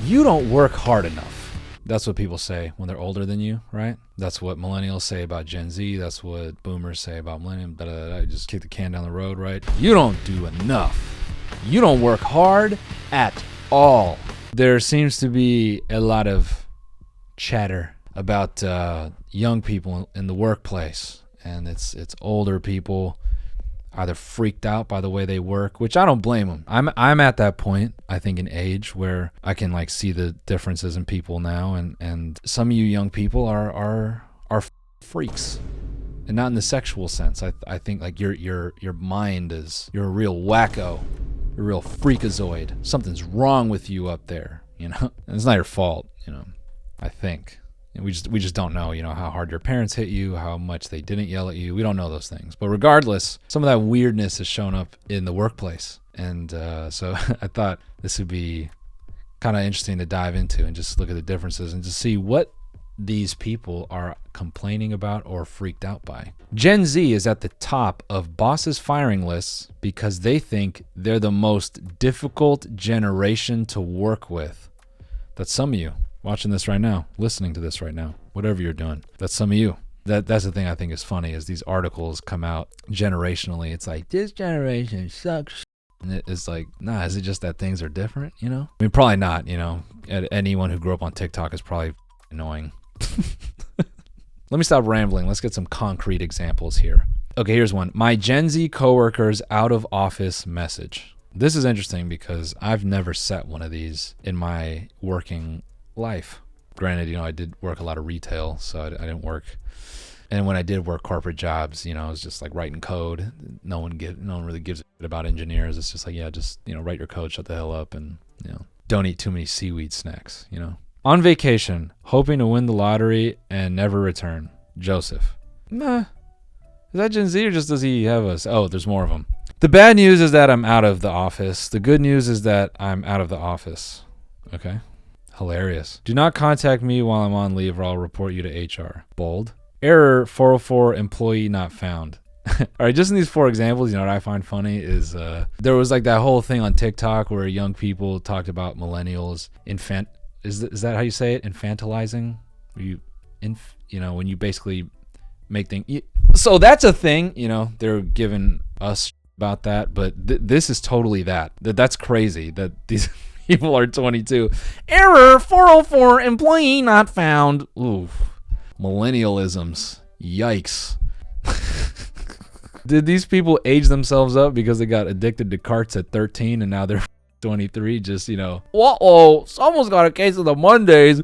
You don't work hard enough. That's what people say when they're older than you, right? That's what millennials say about Gen Z. That's what boomers say about millennials. I just kick the can down the road, right? You don't do enough. You don't work hard at all. There seems to be a lot of chatter about young people in the workplace, and it's older people either freaked out by the way they work, which I don't blame them. I'm at that point, I think, in age where I can like see the differences in people now, and some of you young people are freaks, and not in the sexual sense. I think like your mind is, you're a real wacko, you're a real freakazoid. Something's wrong with you up there, you know. And it's not your fault, you know. I think. We just don't know, you know, how hard your parents hit you, how much they didn't yell at you. We don't know those things. But regardless, some of that weirdness has shown up in the workplace. And so I thought this would be kind of interesting to dive into and just look at the differences and just see what these people are complaining about or freaked out by. Gen Z is at the top of bosses' firing lists because they think they're the most difficult generation to work with. That's some of you. Watching this right now, listening to this right now, whatever you're doing, that's some of you. That's the thing I think is funny, is these articles come out generationally. It's like, this generation sucks. And it's like, nah, is it just that things are different, you know? I mean, probably not, you know. Anyone who grew up on TikTok is probably annoying. Let me stop rambling. Let's get some concrete examples here. Okay, here's one. My Gen Z coworkers out of office message. This is interesting because I've never set one of these in my working life. Granted, you know, I did work a lot of retail, so I didn't work. And when I did work corporate jobs, you know, it was just like writing code. No one really gives a shit about engineers. It's just like, yeah, just, you know, write your code, shut the hell up, and, you know, don't eat too many seaweed snacks, you know. On vacation, hoping to win the lottery and never return. Joseph. Nah. Is that Gen Z or just does he have us? Oh, there's more of them. The bad news is that I'm out of the office. The good news is that I'm out of the office. Okay. Hilarious. Do not contact me while I'm on leave or I'll report you to HR. Bold. Error 404 employee not found. All right, just in these 4 examples, you know what I find funny is there was like that whole thing on TikTok where young people talked about millennials is that how you say it? Infantilizing? You know, when you basically make things. So that's a thing, you know, they're giving us about that, but this is totally that. That's crazy that these people are 22. Error 404 employee not found. Oof. Millennialisms. Yikes. Did these people age themselves up because they got addicted to carts at 13 and now they're 23? Just, you know, uh-oh, someone's got a case of the Mondays.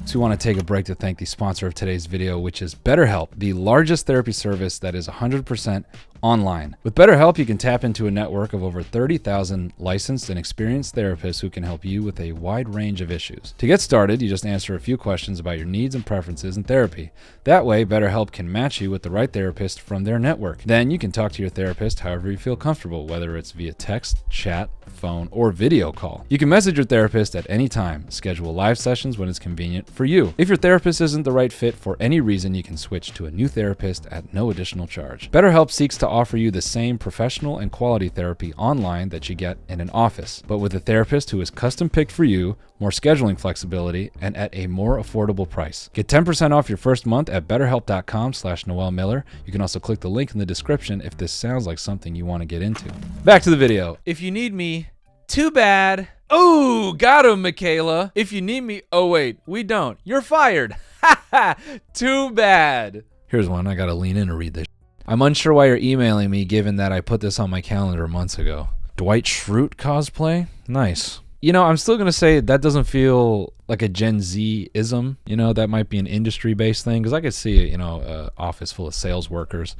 So we want to take a break to thank the sponsor of today's video, which is BetterHelp, the largest therapy service that is 100% online. With BetterHelp, you can tap into a network of over 30,000 licensed and experienced therapists who can help you with a wide range of issues. To get started, you just answer a few questions about your needs and preferences in therapy. That way, BetterHelp can match you with the right therapist from their network. Then you can talk to your therapist however you feel comfortable, whether it's via text, chat, phone, or video call. You can message your therapist at any time, schedule live sessions when it's convenient for you. If your therapist isn't the right fit for any reason, you can switch to a new therapist at no additional charge. BetterHelp seeks to offer you the same professional and quality therapy online that you get in an office, but with a therapist who is custom picked for you, more scheduling flexibility, and at a more affordable price. Get 10% off your first month at betterhelp.com/Noel Miller. You can also click the link in the description if this sounds like something you want to get into. Back to the video. If you need me, too bad. Oh, got him, Michaela. If you need me, oh wait, we don't. You're fired. Ha ha, too bad. Here's one, I gotta lean in to read this. I'm unsure why you're emailing me given that I put this on my calendar months ago. Dwight Schrute cosplay? Nice. You know, I'm still going to say that doesn't feel like a Gen Z-ism. You know, that might be an industry-based thing because I could see, you know, an office full of sales workers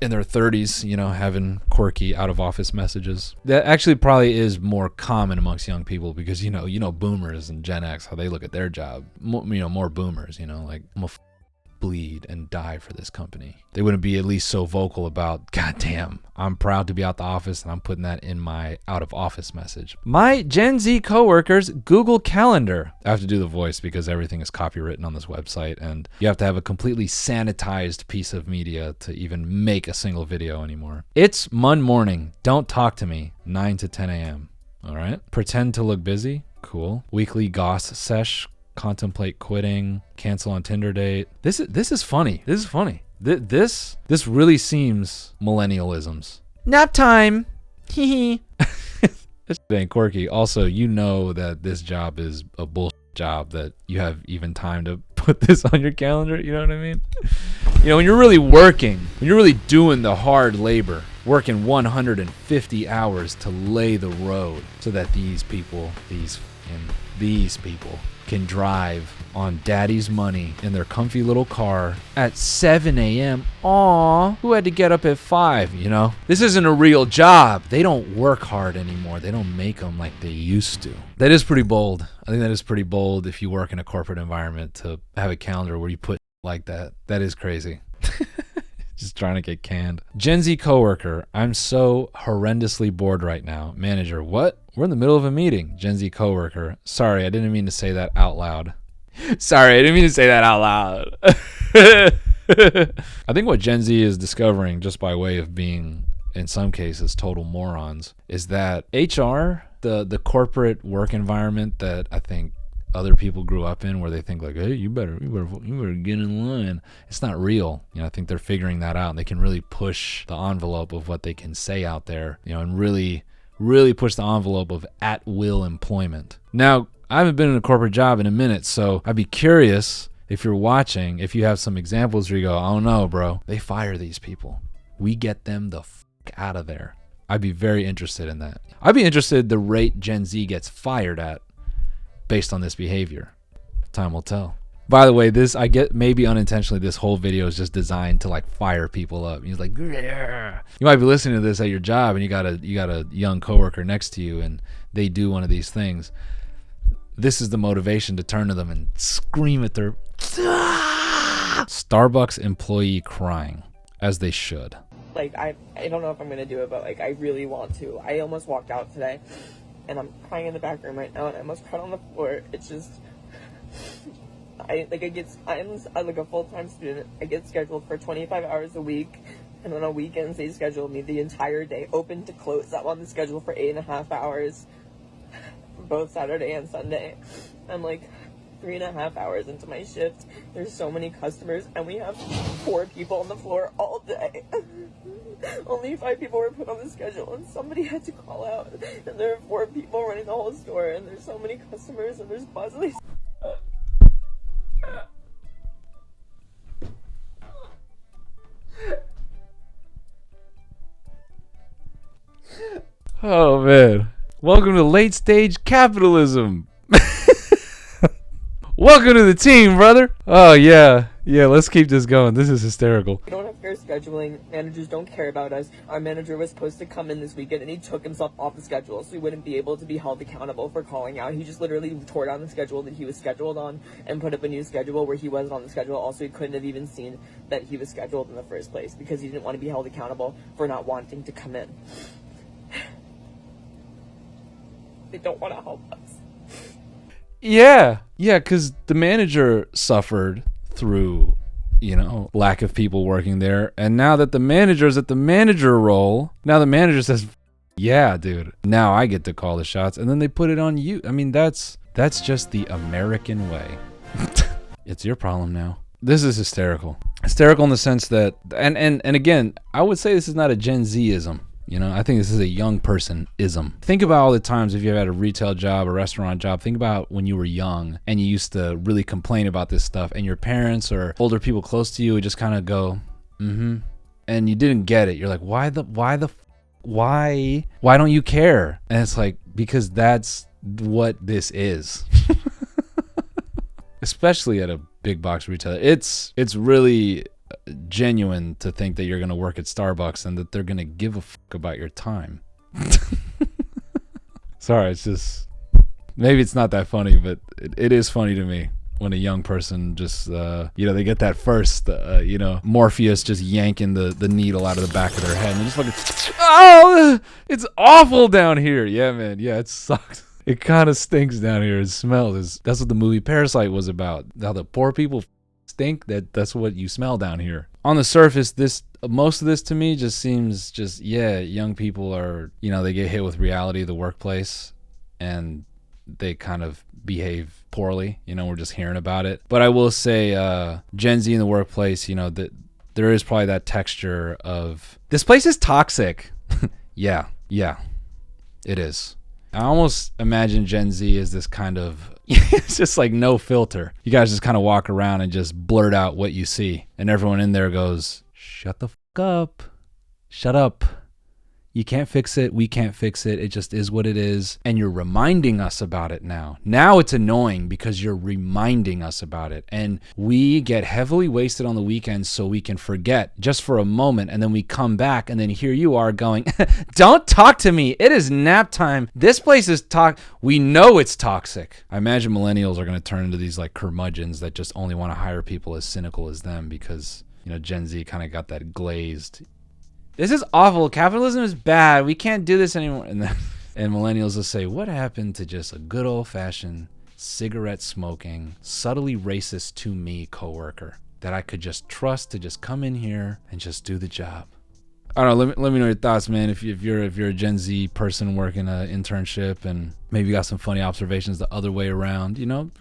in their 30s, you know, having quirky out-of-office messages. That actually probably is more common amongst young people because, you know, boomers and Gen X, how they look at their job. More boomers, you know, like, I'm a bleed and die for this company. They wouldn't be at least so vocal about, God damn, I'm proud to be out the office and I'm putting that in my out of office message. My Gen Z coworkers Google Calendar. I have to do the voice because everything is copywritten on this website and you have to have a completely sanitized piece of media to even make a single video anymore. It's Mon morning. Don't talk to me. 9 to 10 a.m. All right. Pretend to look busy. Cool. Weekly goss sesh. Contemplate quitting. Cancel on Tinder date. This is funny. This is funny. This really seems millennialisms. Nap time. Hee hee. This ain't quirky. Also, you know that this job is a bullshit job that you have even time to put this on your calendar. You know what I mean? You know, when you're really working, when you're really doing the hard labor, working 150 hours to lay the road so that these people can drive on daddy's money in their comfy little car at 7 a.m. Aw, who had to get up at 5, you know? This isn't a real job. They don't work hard anymore. They don't make them like they used to. That is pretty bold. I think that is pretty bold if you work in a corporate environment to have a calendar where you put like that. That is crazy. Just trying to get canned. Gen Z coworker, I'm so horrendously bored right now. Manager, what? We're in the middle of a meeting. Gen Z coworker, sorry, I didn't mean to say that out loud. Sorry, I didn't mean to say that out loud. I think what Gen Z is discovering, just by way of being, in some cases, total morons, is that HR, the corporate work environment that I think other people grew up in, where they think like, hey, you better get in line. It's not real. You know, I think they're figuring that out, and they can really push the envelope of what they can say out there, you know, and really push the envelope of at-will employment. Now, I haven't been in a corporate job in a minute, so I'd be curious if you're watching, if you have some examples where you go, oh no, bro, they fire these people. We get them the fuck out of there. I'd be very interested in that. I'd be interested the rate Gen Z gets fired at based on this behavior. Time will tell. By the way, this, I get, maybe unintentionally, this whole video is just designed to like fire people up. He's like, grr. You might be listening to this at your job and you got a young coworker next to you and they do one of these things. This is the motivation to turn to them and scream at their Starbucks employee crying, as they should. Like, I don't know if I'm going to do it, but like, I really want to. I almost walked out today and I'm crying in the back room right now and I almost cried on the floor. It's just, I'm like a full-time student. I get scheduled for 25 hours a week, and on weekends they schedule me the entire day, open to close. I'm on the schedule for 8.5 hours, both Saturday and Sunday. I'm like 3.5 hours into my shift. There's so many customers, and we have 4 people on the floor all day. Only 5 people were put on the schedule, and somebody had to call out. And there are 4 people running the whole store, and there's so many customers, and there's buzzing. Oh man, welcome to late stage capitalism. Welcome to the team, brother. Oh yeah, let's keep this going. This is hysterical. We don't have fair scheduling. Managers don't care about us. Our manager was supposed to come in this weekend and he took himself off the schedule, so he wouldn't be able to be held accountable for calling out. He just literally tore down the schedule that he was scheduled on and put up a new schedule where he wasn't on the schedule. Also, he couldn't have even seen that he was scheduled in the first place because he didn't want to be held accountable for not wanting to come in. They don't want to help us. Yeah, because the manager suffered through, lack of people working there. And now that the manager's at the manager role, now the manager says, yeah, dude, now I get to call the shots. And then they put it on you. I mean, that's just the American way. It's your problem now. This is hysterical. Hysterical in the sense that, and again, I would say this is not a Gen Z-ism. I think this is a young person-ism. Think about all the times if you had a retail job, a restaurant job, think about when you were young and you used to really complain about this stuff and your parents or older people close to you would just kind of go, and you didn't get it. You're like, why don't you care? And it's like, because that's what this is. Especially at a big box retailer. It's really genuine to think that you're going to work at Starbucks and that they're going to give a fuck about your time. Sorry, it's just, maybe it's not that funny, but it is funny to me when a young person just, they get that first, Morpheus just yanking the needle out of the back of their head and they're just fucking, oh, it's awful down here. Yeah, man. Yeah, it sucks. It kind of stinks down here. It smells. That's what the movie Parasite was about. How the poor people stink, that's what you smell down here. On the surface, most of this to me just seems young people are, they get hit with reality of the workplace and they kind of behave poorly. We're just hearing about it. But I will say Gen Z in the workplace, that there is probably that texture of this place is toxic. Yeah, it is. I almost imagine Gen Z as this kind of, it's just like no filter. You guys just kind of walk around and just blurt out what you see. And everyone in there goes, shut the fuck up. Shut up. You can't fix it. We can't fix it. It just is what it is. And you're reminding us about it now. Now it's annoying because you're reminding us about it. And we get heavily wasted on the weekends so we can forget just for a moment. And then we come back and then here you are going, don't talk to me. It is nap time. This place is we know it's toxic. I imagine millennials are going to turn into these like curmudgeons that just only want to hire people as cynical as them because, Gen Z kind of got that glazed. This is awful. Capitalism is bad. We can't do this anymore. And millennials will say, what happened to just a good old-fashioned cigarette smoking, subtly racist to me coworker that I could just trust to just come in here and just do the job? I don't know. Let me know your thoughts, man. If you're a Gen Z person working an internship and maybe you got some funny observations the other way around,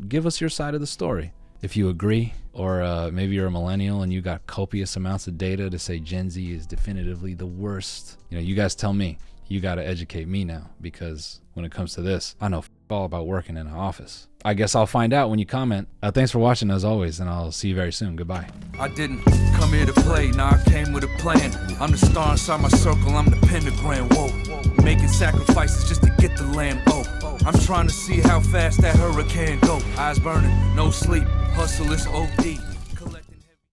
give us your side of the story. If you agree, or maybe you're a millennial and you got copious amounts of data to say Gen Z is definitively the worst, you guys tell me. You got to educate me now because when it comes to this, I know all about working in an office. I guess I'll find out when you comment. Thanks for watching as always, and I'll see you very soon. Goodbye. I didn't come here to play, nah, I came with a plan. I'm the star inside my circle, I'm the pentagram, whoa. Making sacrifices just to get the land, oh. I'm trying to see how fast that hurricane go. Eyes burning, no sleep, hustle is OD.